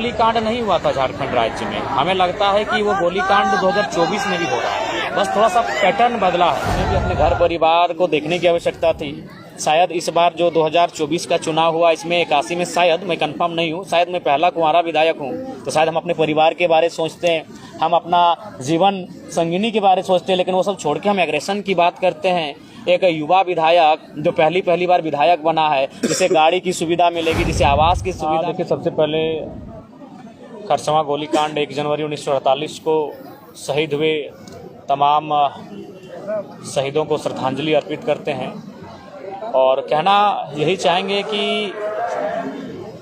गोलीकांड नहीं हुआ था झारखंड राज्य में। हमें लगता है कि वो गोलीकांड 2024 में भी हो रहा है, बस थोड़ा सा पैटर्न बदला है। हमें भी अपने घर परिवार को देखने की आवश्यकता थी। शायद इस बार जो 2024 का चुनाव हुआ इसमें 81 में, शायद मैं कंफर्म नहीं हूँ, शायद मैं पहला कुंवारा विधायक हूँ, तो शायद हम अपने परिवार के बारे सोचते हैं, हम अपना जीवन संगिनी के बारे सोचते हैं, लेकिन वो सब छोड़ के हम एग्रेशन की बात करते हैं। एक युवा विधायक जो पहली बार विधायक बना है, जिसे गाड़ी की सुविधा मिलेगी, जिसे आवास की सुविधा। देखिए, सबसे पहले खरसवां गोलीकांड 1 जनवरी 1948 को शहीद हुए तमाम शहीदों को श्रद्धांजलि अर्पित करते हैं और कहना यही चाहेंगे कि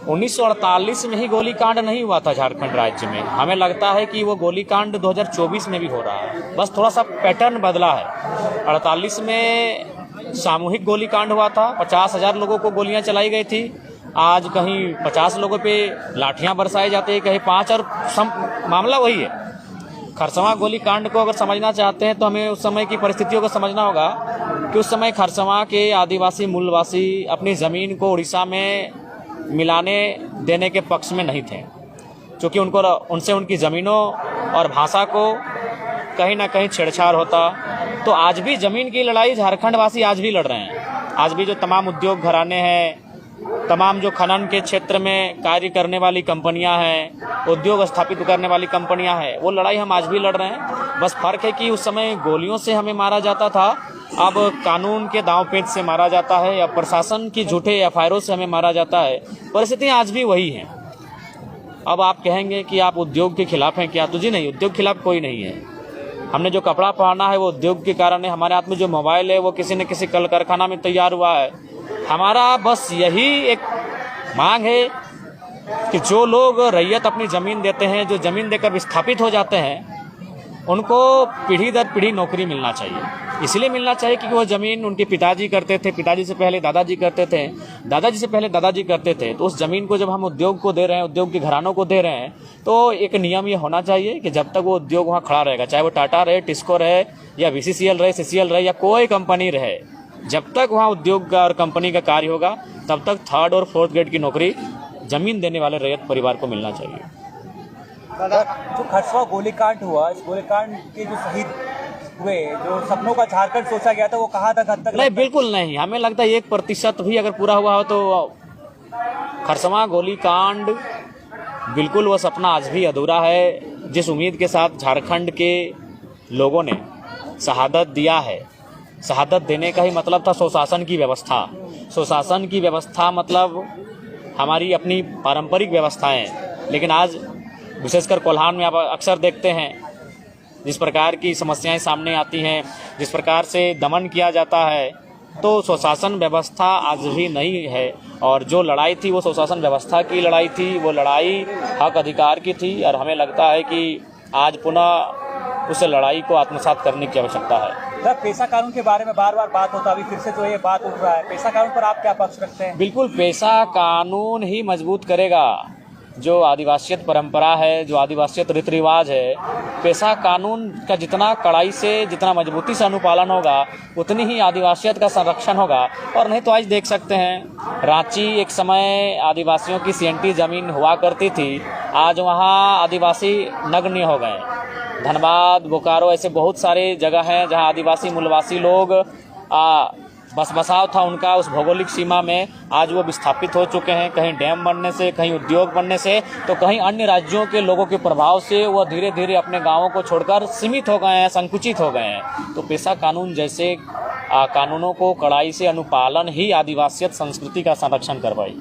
1948 में ही गोलीकांड नहीं हुआ था झारखंड राज्य में। हमें लगता है कि वो गोलीकांड 2024 में भी हो रहा है, बस थोड़ा सा पैटर्न बदला है। 48 में सामूहिक गोलीकांड हुआ था, 50,000 लोगों को गोलियां चलाई गई थी। आज कहीं 50 लोगों पे लाठियां बरसाई जाती है, कहीं 5, और मामला वही है। खरसवां गोलीकांड को अगर समझना चाहते हैं तो हमें उस समय की परिस्थितियों को समझना होगा कि उस समय खरसवां के आदिवासी मूलवासी अपनी ज़मीन को उड़ीसा में मिलाने देने के पक्ष में नहीं थे, क्योंकि उनसे उनकी ज़मीनों और भाषा को कहीं ना कहीं छेड़छाड़ होता। तो आज भी ज़मीन की लड़ाई झारखंड वासी आज भी लड़ रहे हैं। आज भी जो तमाम उद्योग घराने हैं, तमाम जो खनन के क्षेत्र में कार्य करने वाली कंपनियां हैं, उद्योग स्थापित करने वाली कंपनियां हैं, वो लड़ाई हम आज भी लड़ रहे हैं। बस फर्क है कि उस समय गोलियों से हमें मारा जाता था, अब कानून के दांव पेच से मारा जाता है, या प्रशासन की झूठे एफआईआर से हमें मारा जाता है। परिस्थितियां आज भी वही हैं। अब आप कहेंगे कि आप उद्योग के खिलाफ हैं क्या? तो जी नहीं, उद्योग के खिलाफ कोई नहीं है। हमने जो कपड़ा पहना है वो उद्योग के कारण है, हमारे हाथ में जो मोबाइल है वो किसी न किसी कल कारखाना में तैयार हुआ है। हमारा बस यही एक मांग है कि जो लोग रैयत अपनी ज़मीन देते हैं, जो ज़मीन देकर विस्थापित हो जाते हैं, उनको पीढ़ी दर पीढ़ी नौकरी मिलना चाहिए। इसलिए मिलना चाहिए क्योंकि वो ज़मीन उनके पिताजी करते थे, पिताजी से पहले दादाजी करते थे, दादाजी से पहले दादाजी करते थे। तो उस ज़मीन को जब हम उद्योग को दे रहे हैं, उद्योग के घरानों को दे रहे हैं, तो एक नियम ये होना चाहिए कि जब तक वो उद्योग वहाँ खड़ा रहेगा, चाहे वो टाटा रहे, टिस्को रहे, या VCCL रहे, CCL रहे, या कोई कंपनी रहे, जब तक वहाँ उद्योग का और कंपनी का कार्य होगा, तब तक 3rd और 4th ग्रेड की नौकरी ज़मीन देने वाले रैयत परिवार को मिलना चाहिए। दादा, जो खरसवां गोलीकांड हुआ, इस गोलीकांड के जो शहीद हुए, जो सपनों का झारखंड सोचा गया था, वो कहाँ तक हद तक? नहीं, बिल्कुल नहीं। हमें लगता है 1% भी अगर पूरा हुआ हो तो खरसवां गोलीकांड बिल्कुल वो सपना आज भी अधूरा है। जिस उम्मीद के साथ झारखंड के लोगों ने शहादत दिया है, शहादत देने का ही मतलब था सुशासन की व्यवस्था। सुशासन की व्यवस्था मतलब हमारी अपनी पारंपरिक व्यवस्थाएं, लेकिन आज विशेषकर कोल्हान में आप अक्सर देखते हैं जिस प्रकार की समस्याएं सामने आती हैं, जिस प्रकार से दमन किया जाता है, तो सुशासन व्यवस्था आज भी नहीं है। और जो लड़ाई थी वो सुशासन व्यवस्था की लड़ाई थी, वो लड़ाई हक अधिकार की थी, और हमें लगता है कि आज पुनः उस लड़ाई को आत्मसात करने की आवश्यकता है। सर, पेशा कानून के बारे में बार बार बात होता है, अभी फिर से जो ये बात उठ रहा है, पेशा कानून पर आप क्या पक्ष रखते हैं? बिल्कुल, पेशा कानून ही मजबूत करेगा जो आदिवासियत परंपरा है, जो आदिवासियत रीति रिवाज है। पेशा कानून का जितना कड़ाई से, जितना मजबूती से अनुपालन होगा, उतनी ही आदिवासियत का संरक्षण होगा। और नहीं तो आज देख सकते हैं, रांची एक समय आदिवासियों की CNT ज़मीन हुआ करती थी, आज वहाँ आदिवासी नग्न हो गए। धनबाद, बोकारो, ऐसे बहुत सारे जगह हैं जहाँ आदिवासी मूलवासी लोग बस बसाव था उनका उस भौगोलिक सीमा में, आज वो विस्थापित हो चुके हैं। कहीं डैम बनने से, कहीं उद्योग बनने से, तो कहीं अन्य राज्यों के लोगों के प्रभाव से वो धीरे धीरे अपने गांवों को छोड़कर सीमित हो गए हैं, संकुचित हो गए हैं। तो पेशा कानून जैसे कानूनों को कड़ाई से अनुपालन ही आदिवासियत संस्कृति का संरक्षण करवाई।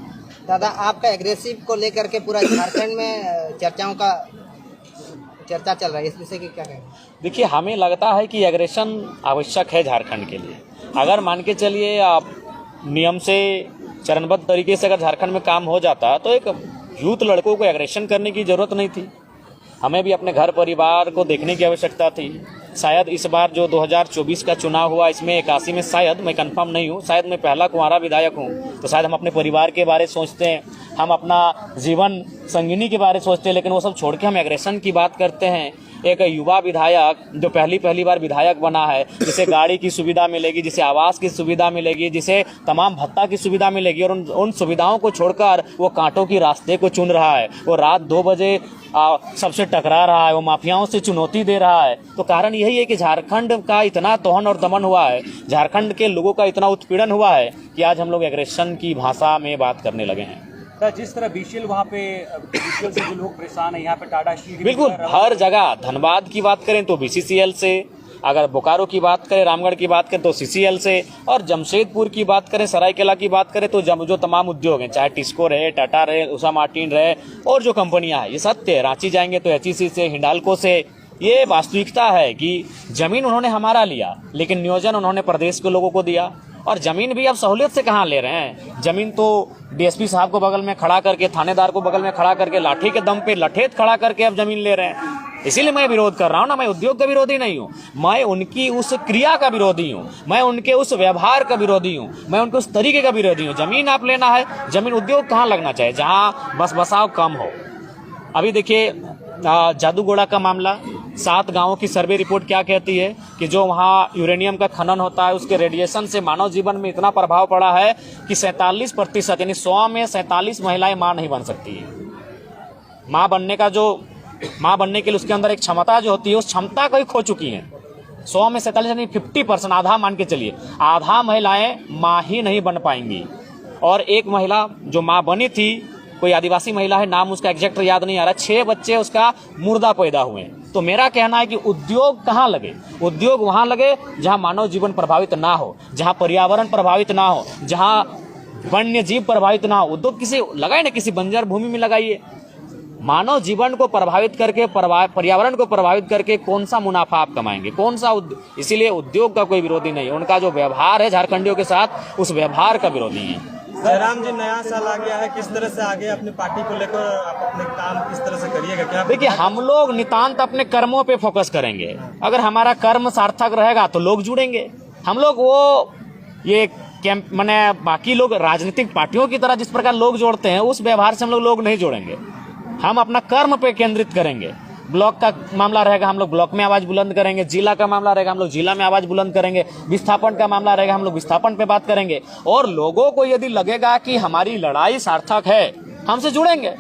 दादा, आपका एग्रेसिव को लेकर के पूरा झारखंड में चर्चा चल रहा है, इस विषय की क्या कहेंगे? देखिए, हमें लगता है कि एग्रेशन आवश्यक है झारखंड के लिए। अगर मान के चलिए आप नियम से चरणबद्ध तरीके से अगर झारखंड में काम हो जाता तो एक यूथ लड़कों को एग्रेशन करने की ज़रूरत नहीं थी। हमें भी अपने घर परिवार को देखने की आवश्यकता थी। शायद इस बार जो 2024 का चुनाव हुआ इसमें 81 में, शायद मैं कंफर्म नहीं हूँ, शायद मैं पहला कुंवारा विधायक हूँ, तो शायद हम अपने परिवार के बारे सोचते हैं, हम अपना जीवन संगिनी के बारे में सोचते हैं, लेकिन वो सब छोड़ के हम एग्रेशन की बात करते हैं। एक युवा विधायक जो पहली बार विधायक बना है, जिसे गाड़ी की सुविधा मिलेगी, जिसे आवास की सुविधा मिलेगी, जिसे तमाम भत्ता की सुविधा मिलेगी, और उन सुविधाओं को छोड़कर वो कांटों की रास्ते को चुन रहा है। वो रात 2 बजे सबसे टकरा रहा है, वो माफियाओं से चुनौती दे रहा है। तो कारण यही है कि झारखंड का इतना तोहन और दमन हुआ है, झारखंड के लोगों का इतना उत्पीड़न हुआ है कि आज हम लोग एग्रेशन की भाषा में बात करने लगे हैं। तो जिस तरह बीसीएल वहाँ पे बीसीएल से जो लोग परेशान है, यहाँ पे टाटा स्टील बिल्कुल हर जगह, धनबाद की बात करें तो बीसीसीएल से, अगर बोकारो की बात करें, रामगढ़ की बात करें तो सीसीएल से, और जमशेदपुर की बात करें, सरायकेला की बात करें तो जो तमाम उद्योग हैं, चाहे टिस्को रहे, टाटा रहे, उषा मार्टिन रहे, और जो कंपनियां हैं, ये सत्य है। रांची जाएंगे तो एचईसी से, हिंडाल्को से। ये वास्तविकता है कि जमीन उन्होंने हमारा लिया, लेकिन नियोजन उन्होंने प्रदेश के लोगों को दिया। और जमीन भी अब सहूलियत से कहाँ ले रहे हैं, जमीन तो डीएसपी साहब को बगल में खड़ा करके, थानेदार को बगल में खड़ा करके, लाठी के दम पे लठेत खड़ा करके अब जमीन ले रहे हैं। इसीलिए मैं विरोध कर रहा हूँ ना, मैं उद्योग का विरोधी नहीं हूँ, मैं उनकी उस क्रिया का विरोधी हूँ, मैं उनके उस व्यवहार का विरोधी हूँ, मैं उनके उस तरीके का विरोधी हूँ। जमीन आप लेना है, जमीन उद्योग कहाँ लगना चाहिए, जहाँ बस बसाव कम हो। अभी देखिए जादूगोड़ा का मामला, 7 गांवों की सर्वे रिपोर्ट क्या कहती है कि जो वहाँ यूरेनियम का खनन होता है, उसके रेडिएशन से मानव जीवन में इतना प्रभाव पड़ा है कि 47% यानी 100 में 47 महिलाएं मां नहीं बन सकती है। मां बनने के लिए उसके अंदर एक क्षमता जो होती है, उस क्षमता को ही खो चुकी है। 100 में 47 यानी 50%, आधा मान के चलिए, आधा महिलाएं मां ही नहीं बन पाएंगी। और एक महिला जो मां बनी थी, कोई आदिवासी महिला है, नाम उसका एग्जैक्ट याद नहीं आ रहा, 6 बच्चे उसका मुर्दा पैदा हुए। तो मेरा कहना है कि उद्योग कहाँ लगे, उद्योग वहाँ लगे जहाँ मानव जीवन प्रभावित ना हो, जहाँ पर्यावरण प्रभावित ना हो, जहाँ वन्य जीव प्रभावित ना हो। उद्योग किसी लगाए ना, किसी बंजर भूमि में लगाइए। मानव जीवन को प्रभावित करके, पर्यावरण को प्रभावित करके कौन सा मुनाफा आप कमाएंगे, कौन सा इसीलिए उद्योग का कोई विरोधी नहीं, उनका जो व्यवहार है झारखंडियों के साथ, उस व्यवहार का विरोधी है। जयराम जी, नया साल आ गया है, किस तरह से आगे अपनी पार्टी को लेकर आप अपने काम किस तरह से करिएगा? क्या देखिए, हम लोग नितांत अपने कर्मों पे फोकस करेंगे। अगर हमारा कर्म सार्थक रहेगा तो लोग जुड़ेंगे। हम लोग वो ये कैंप माने बाकी लोग राजनीतिक पार्टियों की तरह जिस प्रकार लोग जोड़ते हैं, उस व्यवहार से हम लोग नहीं जोड़ेंगे। हम अपना कर्म पे केंद्रित करेंगे। ब्लॉक का मामला रहेगा, हम लोग ब्लॉक में आवाज बुलंद करेंगे। जिला का मामला रहेगा, हम लोग जिला में आवाज बुलंद करेंगे। विस्थापन का मामला रहेगा, हम लोग विस्थापन पे बात करेंगे। और लोगों को यदि लगेगा कि हमारी लड़ाई सार्थक है, हमसे जुड़ेंगे,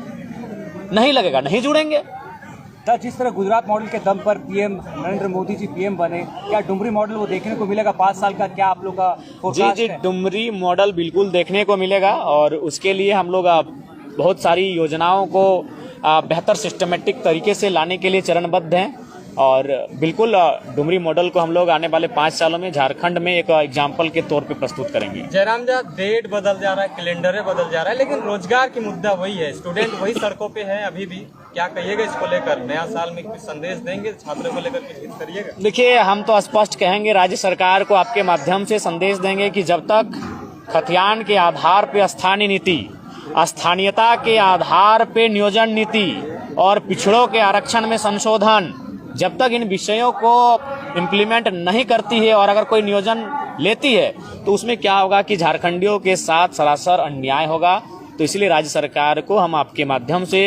नहीं लगेगा नहीं जुड़ेंगे। जिस तरह गुजरात मॉडल के दम पर पीएम नरेंद्र मोदी जी पीएम बने, क्या डुमरी मॉडल वो देखने को मिलेगा 5 साल का? क्या आप लोग का फोरकास्ट है? डुमरी मॉडल बिल्कुल देखने को मिलेगा, और उसके लिए हम लोग बहुत सारी योजनाओं को बेहतर सिस्टमेटिक तरीके से लाने के लिए चरणबद्ध हैं। और बिल्कुल डुमरी मॉडल को हम लोग आने वाले 5 सालों में झारखंड में एक एग्जाम्पल के तौर पे प्रस्तुत करेंगे। जयराम जी, डेट बदल जा रहा है, कैलेंडर बदल जा रहा है, लेकिन रोजगार की मुद्दा वही है, स्टूडेंट वही सड़कों पे है अभी भी। क्या कहिएगा इसको लेकर? नया साल में कुछ संदेश देंगे छात्रों को लेकर, कुछ हित करिएगा? देखिए, हम तो स्पष्ट कहेंगे, राज्य सरकार को आपके माध्यम से संदेश देंगे कि जब तक खतियान के आधार पे स्थानीय नीति, स्थानीयता के आधार पे नियोजन नीति और पिछड़ों के आरक्षण में संशोधन, जब तक इन विषयों को इम्प्लीमेंट नहीं करती है, और अगर कोई नियोजन लेती है तो उसमें क्या होगा कि झारखंडियों के साथ सरासर अन्याय होगा। तो इसलिए राज्य सरकार को हम आपके माध्यम से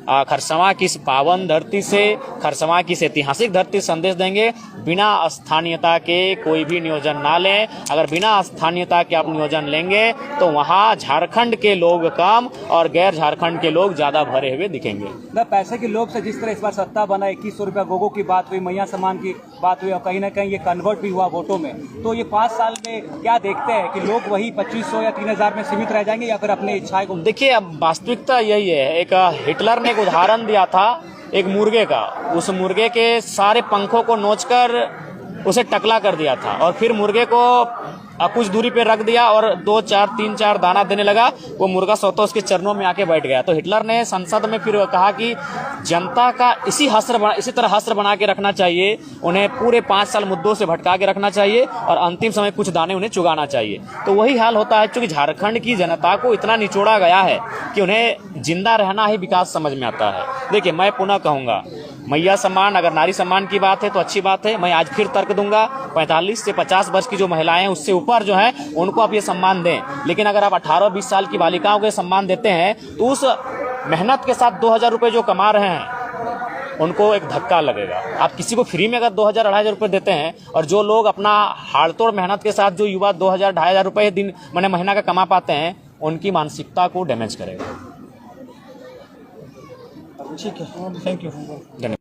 खरसवां की इस पावन धरती से, खरसवां की इस ऐतिहासिक धरती संदेश देंगे, बिना स्थानीयता के कोई भी नियोजन ना लें। अगर बिना स्थानीयता के आप नियोजन लेंगे तो वहाँ झारखंड के लोग कम और गैर झारखंड के लोग ज्यादा भरे हुए दिखेंगे। पैसे के लोभ से जिस तरह इस बार सत्ता बना, 2100 रुपया गोगो की बात हुई, मैया सम्मान की बात हुई, और कहीं ना कहीं ये कन्वर्ट भी हुआ वोटों में, तो ये 5 साल में क्या देखते हैं कि लोग वही 2500 या 3000 में सीमित रह जाएंगे, या फिर अपनी इच्छाएं को? देखिए, अब वास्तविकता यही है। एक हिटलर ने एक उदाहरण दिया था एक मुर्गे का, उस मुर्गे के सारे पंखों को नोचकर उसे टकला कर दिया था, और फिर मुर्गे को कुछ दूरी पे रख दिया और 2-4-3-4 दाना देने लगा। वो मुर्गा स्वतः उसके चरणों में आके बैठ गया। तो हिटलर ने संसद में फिर कहा कि जनता का इसी तरह हस्र बना के रखना चाहिए, उन्हें पूरे 5 साल मुद्दों से भटका के रखना चाहिए, और अंतिम समय कुछ दाने उन्हें चुगाना चाहिए। तो वही हाल होता है, क्योंकि झारखंड की जनता को इतना निचोड़ा गया है कि उन्हें जिंदा रहना ही विकास समझ में आता है। देखिए, मैं पुनः कहूँगा, मैया सम्मान, अगर नारी सम्मान की बात है तो अच्छी बात है। मैं आज फिर तर्क दूंगा, 45 से 50 वर्ष की जो महिलाएं हैं उससे ऊपर जो है उनको आप ये सम्मान दें। लेकिन अगर आप 18-20 साल की बालिकाओं को सम्मान देते हैं तो उस मेहनत के साथ 2000 रुपये जो कमा रहे हैं उनको एक धक्का लगेगा। आप किसी को फ्री में अगर 2000-2500 रुपये देते हैं और जो लोग अपना हाड़तोड़ मेहनत के साथ जो युवा 2000-2500 रुपये दिन मैंने महीना का कमा पाते हैं, उनकी मानसिकता को डैमेज करेगा। ठीक है, थैंक यू। धन्यवाद।